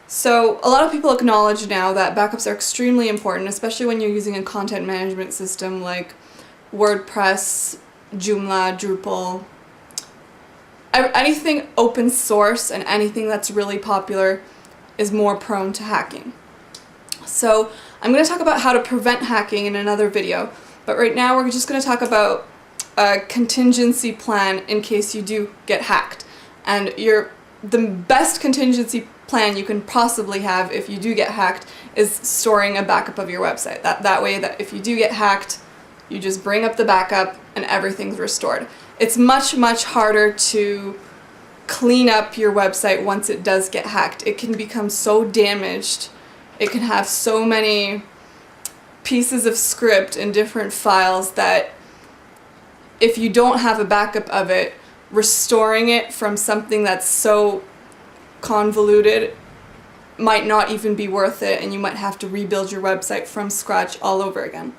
So a lot of people acknowledge now that backups are extremely important, especially when you're using a content management system like WordPress, Joomla, Drupal. Anything open source and anything that's really popular is more prone to hacking. So I'm going to talk about how to prevent hacking in another video, but right now we're just going to talk about a contingency plan in case you do get hacked. And the best contingency plan you can possibly have if you do get hacked is storing a backup of your website. That way that if you do get hacked, you just bring up the backup and everything's restored. It's much, much harder to clean up your website once it does get hacked. It can become so damaged. It can have so many pieces of script and different files that if you don't have a backup of it, restoring it from something that's so convoluted might not even be worth it, and you might have to rebuild your website from scratch all over again.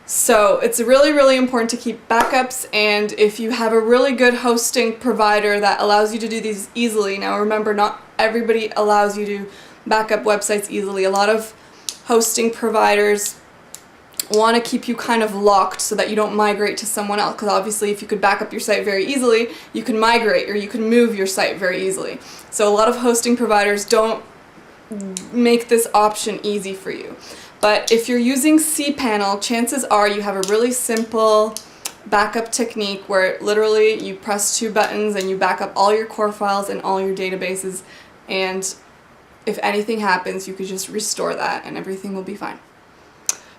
So it's really, really important to keep backups, and if you have a really good hosting provider that allows you to do these easily, now remember, not everybody allows you to back up websites easily. A lot of hosting providers want to keep you kind of locked so that you don't migrate to someone else, because obviously if you could back up your site very easily, you can migrate or you can move your site very easily. So a lot of hosting providers don't make this option easy for you. But if you're using Cpanel, chances are you have a really simple backup technique where literally you press 2 buttons and you back up all your core files and all your databases, and if anything happens, you could just restore that and everything will be fine.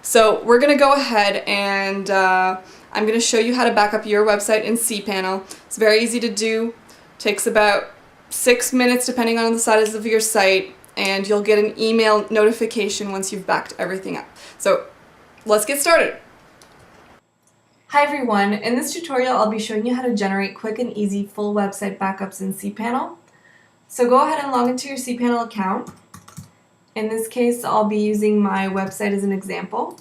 So we're going to go ahead and I'm going to show you how to back up your website in Cpanel. It's very easy to do. Takes about 6 minutes depending on the size of your site, and you'll get an email notification once you've backed everything up. So let's get started. Hi everyone, in this tutorial I'll be showing you how to generate quick and easy full website backups in Cpanel. So go ahead and log into your Cpanel account. In this case, I'll be using my website as an example.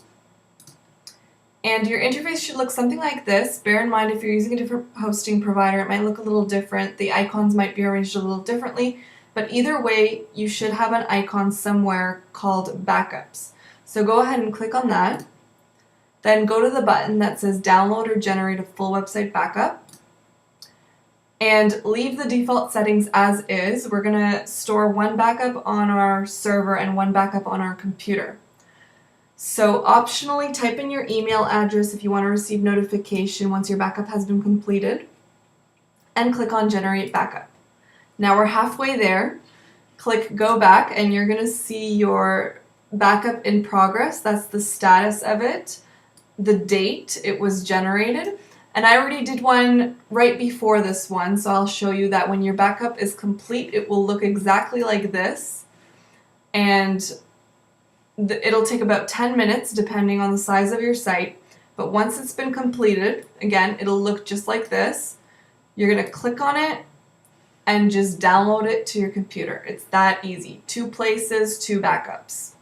And your interface should look something like this. Bear in mind, if you're using a different hosting provider, it might look a little different. The icons might be arranged a little differently, but either way, you should have an icon somewhere called Backups. So go ahead and click on that. Then go to the button that says Download or Generate a Full Website Backup. And leave the default settings as is. We're going to store 1 backup on our server and 1 backup on our computer. So optionally type in your email address if you want to receive notification once your backup has been completed, and click on Generate Backup. Now we're halfway there. Click Go Back and you're going to see your backup in progress. That's the status of it, the date it was generated. And I already did one right before this one, so I'll show you that when your backup is complete, it will look exactly like this. And it'll take about 10 minutes depending on the size of your site. But once it's been completed, again, it'll look just like this. You're going to click on it and just download it to your computer. It's that easy. 2 places, 2 backups.